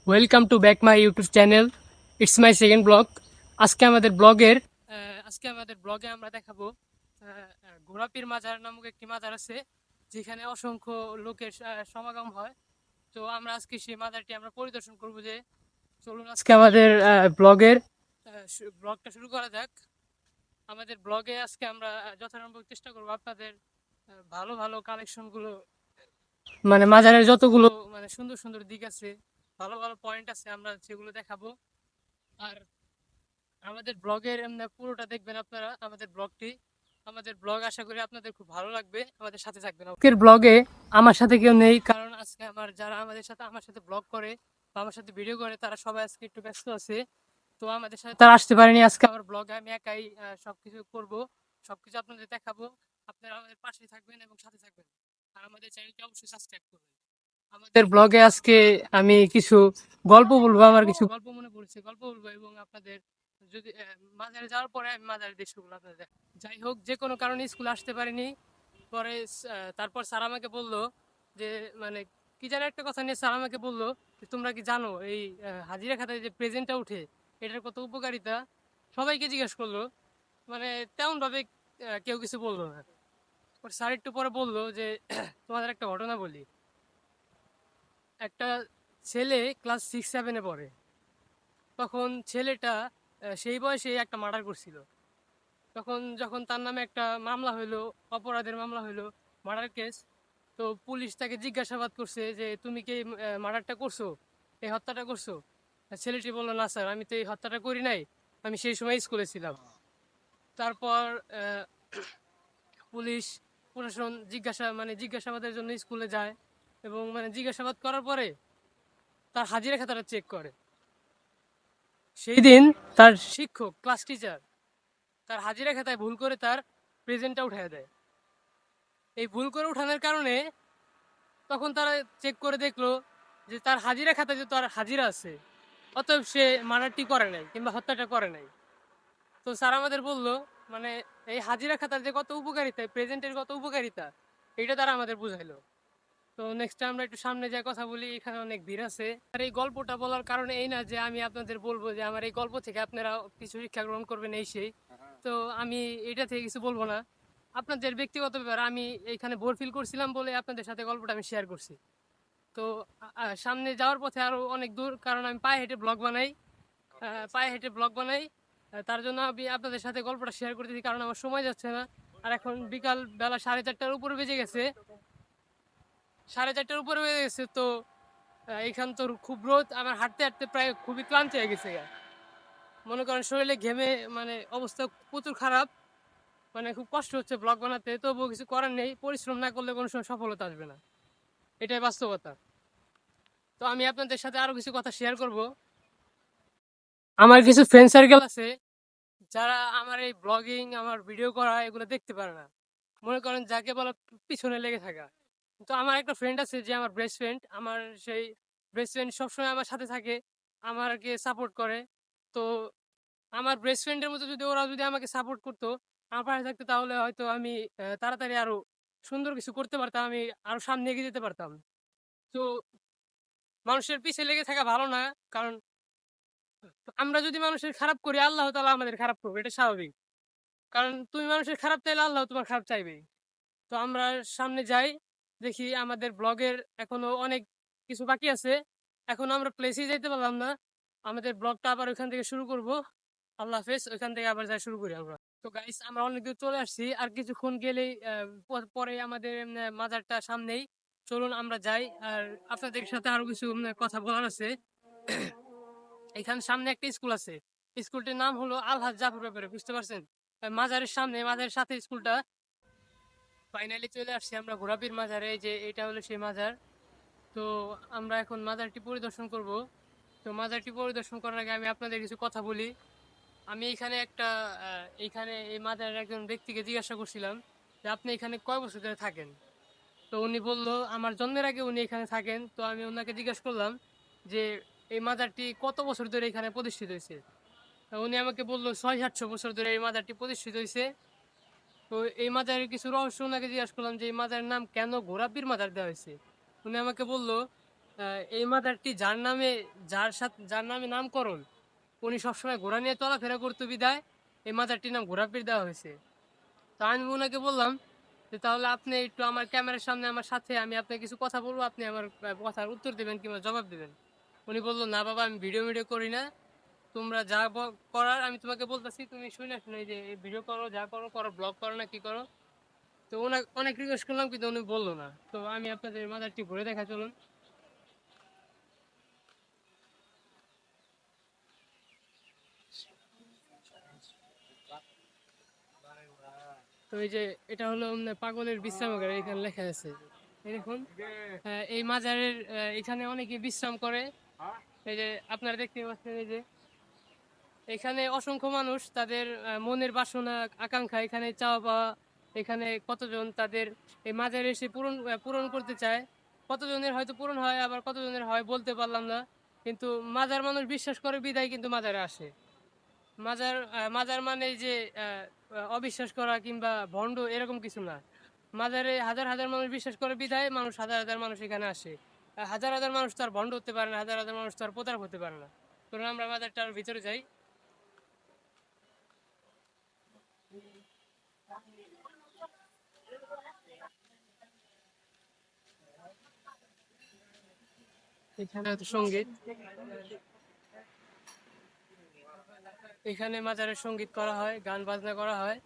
Welcome to back my YouTube channel. It's my second blog. আজকে আমাদের ব্লগের আমরা দেখাবো ঘোড়াপীর মাজার নামক একটি মাজার আছে, যেখানে অসংখ্য লোকের সমাগম হয়। তো আমরা আজকে সেই মাজারটি আমরা পরিদর্শন করবো। যে চলুন আজকে আমাদের ব্লগটা শুরু করা যাক। আমাদের ব্লগে আজকে আমরা যথাসম্ভব চেষ্টা করবো আপনাদের ভালো ভালো কালেকশনগুলো, মানে মাজারের যতগুলো মানে সুন্দর সুন্দর দিক আছে, ভালো ভালো পয়েন্ট আছে, আমরা সেগুলো দেখাবো। আর আমাদের ব্লগের পুরোটা দেখবেন আপনারা। আমাদের ব্লগ আশা করি আপনাদের খুব ভালো লাগবে। আমাদের সাথে থাকবেন। আজকের ব্লগে আমার সাথে কেউ নেই, কারণ আজকে যারা আমার সাথে ব্লগ করে বা আমার সাথে ভিডিও করে, তারা সবাই আজকে একটু ব্যস্ত আছে। তো আমাদের সাথে তারা আসতে পারেনি। আজকে আমার ব্লগে আমি একাই সবকিছু করব, সবকিছু আপনাদের দেখাবো। আপনারা আমাদের পাশে থাকবেন এবং সাথে থাকবেন, আর আমাদের চ্যানেলটি অবশ্যই সাবস্ক্রাইব করবেন। আমাদের ব্লগে আজকে আমি কিছু গল্প বলবো, আমার কিছু গল্প মনে পড়েছে, গল্প বলবো। এবং আপনাদের যদি মাজারে যাওয়ার পরে আমি মাজারের দৃশ্যগুলো আপনাদের দেখাবো। যাই হোক, যে কোনো কারণে স্কুল আসতে পারিনি। পরে তারপর স্যার আমাকে বললো যে, মানে কি যেন একটা কথা নিয়ে স্যার আমাকে বললো যে, তোমরা কি জানো এই হাজিরা খাতায় যে প্রেজেন্টটা উঠে, এটার কত উপকারিতা? সবাইকে জিজ্ঞেস করলো, মানে তেমন ভাবে কেউ কিছু বললো না। স্যার একটু পরে বললো যে, তোমাদের একটা ঘটনা বলি। একটা ছেলে ক্লাস 6-7-এ পড়ে। তখন ছেলেটা সেই বয়সে একটা মার্ডার করছিল। যখন তার নামে একটা মামলা হইলো, অপরাধের মামলা হইলো, মার্ডার কেস। তো পুলিশ তাকে জিজ্ঞাসাবাদ করছে যে, তুমি কি মার্ডারটা করছো, এই হত্যাটা করছো? ছেলেটি বললো, না স্যার, আমি তো এই হত্যাটা করি নাই, আমি সেই সময় স্কুলে ছিলাম। তারপর পুলিশ প্রশাসন জিজ্ঞাসাবাদের জন্য স্কুলে যায়, এবং মানে জিজ্ঞাসাবাদ করার পরে তার হাজিরা খাতাটা চেক করে। সেই দিন তার শিক্ষক, ক্লাস টিচার, তার হাজিরা খাতায় ভুল করে তার প্রেজেন্টটা উঠিয়ে দেয়। এই ভুল করে উঠানোর কারণে তখন তারা চেক করে দেখলো যে তার হাজিরা খাতায় যে তার হাজিরা আছে, অতএব সে মার্ডারটি করে নাই কিংবা হত্যাটা করে নাই। তো স্যার আমাদের বললো, মানে এই হাজিরা খাতার যে কত উপকারিতা, প্রেজেন্টের কত উপকারিতা, এটা তারা আমাদের বুঝাইলো। তো নেক্সট আমরা একটু সামনে যাই, কথা বলি। এখানে অনেক ভিড় আছে। আর এই গল্পটা বলার কারণে এই না যে আমি আপনাদের বলবো যে আমার এই গল্প থেকে আপনারা কিছু শিক্ষা গ্রহণ করবেন, এই সেই। তো আমি এটা থেকে কিছু বলবো না, আপনাদের ব্যক্তিগত ব্যাপার। আমি এখানে বোর ফিল করছিলাম বলে আপনাদের সাথে গল্পটা আমি শেয়ার করছি। তো সামনে যাওয়ার পথে আরো অনেক দূর, কারণ আমি পায়ে হেঁটে ব্লগ বানাই। তার জন্য আমি আপনাদের সাথে গল্পটা শেয়ার করতেছি, কারণ আমার সময় যাচ্ছে না। আর এখন বিকাল বেলা 4:30-টার উপরে বেজে গেছে, 4:30-টার উপরে বেজে গেছে। তো এখান তো খুব রোদ, আমার হাঁটতে হাঁটতে প্রায় খুবই ক্লান্ত হয়ে গেছে। মনে করেন শরীরে ঘেমে মানে অবস্থা প্রচুর খারাপ, মানে খুব কষ্ট হচ্ছে ব্লগ বানাতে। তবুও কিছু করার নেই, পরিশ্রম না করলে কোনো সময় সফলতা আসবে না, এটাই বাস্তবতা। তো আমি আপনাদের সাথে আরো কিছু কথা শেয়ার করব। আমার কিছু ফ্রেন্ড সার্কেল আছে যারা আমার এই ব্লগিং, আমার ভিডিও করা এগুলো দেখতে পারে না। মনে করেন যাকে বলা পিছনে লেগে থাকা। তো আমার একটা ফ্রেন্ড আছে যে আমার বেস্ট ফ্রেন্ড, আমার সেই বেস্ট ফ্রেন্ড সবসময় আমার সাথে থাকে, আমাকে সাপোর্ট করে। তো আমার বেস্ট ফ্রেন্ডের মতো যদি ওরা যদি আমাকে সাপোর্ট করতো, আমার পাশে থাকতো, তাহলে হয়তো আমি তাড়াতাড়ি আরো সুন্দর কিছু করতে পারতাম, আমি আরো সামনে এগিয়ে যেতে পারতাম। তো মানুষের পিছে লেগে থাকা ভালো না, কারণ আমরা যদি মানুষের খারাপ করি, আল্লাহ তাআলা আমাদের খারাপ করবে, এটা স্বাভাবিক। কারণ তুমি মানুষের খারাপ চাইলে আল্লাহ তোমার খারাপ চাইবেই। তো আমরা সামনে যাই, দেখি আমাদের ব্লগের এখনো অনেক কিছু বাকি আছে। এখনো আমরা প্লেসে যেতে পারলাম না, আমাদের ব্লগটা আবার ওইখান থেকে শুরু করব। আল্লাহ হাফেজ, ওইখান থেকে আবার যাই শুরু করি আমরা। তো গাইস, আমরা অনেক দূর চলে আসছি, আর কিছুক্ষণ গেলেই পরে আমাদের মাজারটা সামনেই। চলুন আমরা যাই, আর আপনাদের সাথে আরো কিছু কথা বলার আছে। এখানে সামনে একটা স্কুল আছে, স্কুলটির নাম হলো আলহাজ জাফর ব্যাপারে, বুঝতে পারছেন? মাজারের সামনে, মাজারের সাথে স্কুলটা। ফাইনালি চলে আসছি আমরা ঘোড়াপীর মাজারে, এই যে এটা হলো সেই মাজার। তো আমরা এখন মাজারটি পরিদর্শন করব। তো মাজারটি পরিদর্শন করার আগে আমি আপনাদের কিছু কথা বলি। আমি এইখানে এই মাজারের একজন ব্যক্তিকে জিজ্ঞাসা করছিলাম যে, আপনি এখানে কয় বছর ধরে থাকেন? তো উনি বলল, আমার জন্মের আগে উনি এখানে থাকেন। তো আমি ওনাকে জিজ্ঞাসা করলাম যে, এই মাজারটি কত বছর ধরে এখানে প্রতিষ্ঠিত হয়েছে? উনি আমাকে বললো 600-700 বছর ধরে এই মাজারটি প্রতিষ্ঠিত হয়েছে। তো এই মাজারের কিছু রহস্য ওনাকে জিজ্ঞাসা করলাম যে, এই মাজারের নাম কেন ঘোড়াপীর মাজার দেওয়া হয়েছে। উনি আমাকে বললো এই মাজারটি যার নামে নামকরণ, উনি সবসময় ঘোড়া নিয়ে চলাফেরা করতো বিদায় এই মাজারটির নাম ঘোড়াপীর দেওয়া হয়েছে। তো আমি ওনাকে বললাম যে তাহলে আপনি একটু আমার ক্যামেরার সামনে আমার সাথে আমি আপনাকে কিছু কথা বলবো, আপনি আমার কথার উত্তর দেবেন কিংবা জবাব দেবেন। উনি বললো, না বাবা, আমি ভিডিও করি না, তোমরা যা করার আমি তোমাকে বলতেছি, তুমি শুনে শুনে যে ভিডিও করো, যা করো করো, ব্লগ করো না কি করো। তো ওনাকে অনেক রিকোয়েস্ট করলাম কিন্তু উনি বললো না। তো আমি আপনাদের মাজারটি ঘুরে দেখা চলুন। তো এই যে এটা হলো পাগলের বিশ্রামাগার, এখানে লেখা আছে এই দেখুন। এই মাজারের এখানে অনেকে বিশ্রাম করে। এই যে আপনারা দেখতে পাচ্ছেন, এই যে এখানে অসংখ্য মানুষ তাদের মনের বাসনা আকাঙ্ক্ষা এখানে চাওয়া পাওয়া, এখানে কতজন তাদের এই মাজারে এসে পূরণ করতে চায়। কতজনের হয়তো পূরণ হয়, আবার কতজনের হয় বলতে পারলাম না। কিন্তু মাজার মানুষ বিশ্বাস করে বিদায় কিন্তু মাজারে আসে। মাজার মানে যে অবিশ্বাস করা কিংবা ভণ্ড এরকম কিছু না। মাজারে হাজার হাজার মানুষ বিশ্বাস করে বিদায় মানুষ হাজার হাজার মানুষ এখানে আসে। হাজার হাজার মানুষ তো আর ভণ্ড হতে পারে না, হাজার হাজার মানুষ তো আর প্রতারক হতে পারে না। তো আমরা মাজারটার ভিতরে যাই। এখানে হয়তো সঙ্গীত, এখানে মাজারের সঙ্গীত করা হয়, গান বাজনা করা হয়।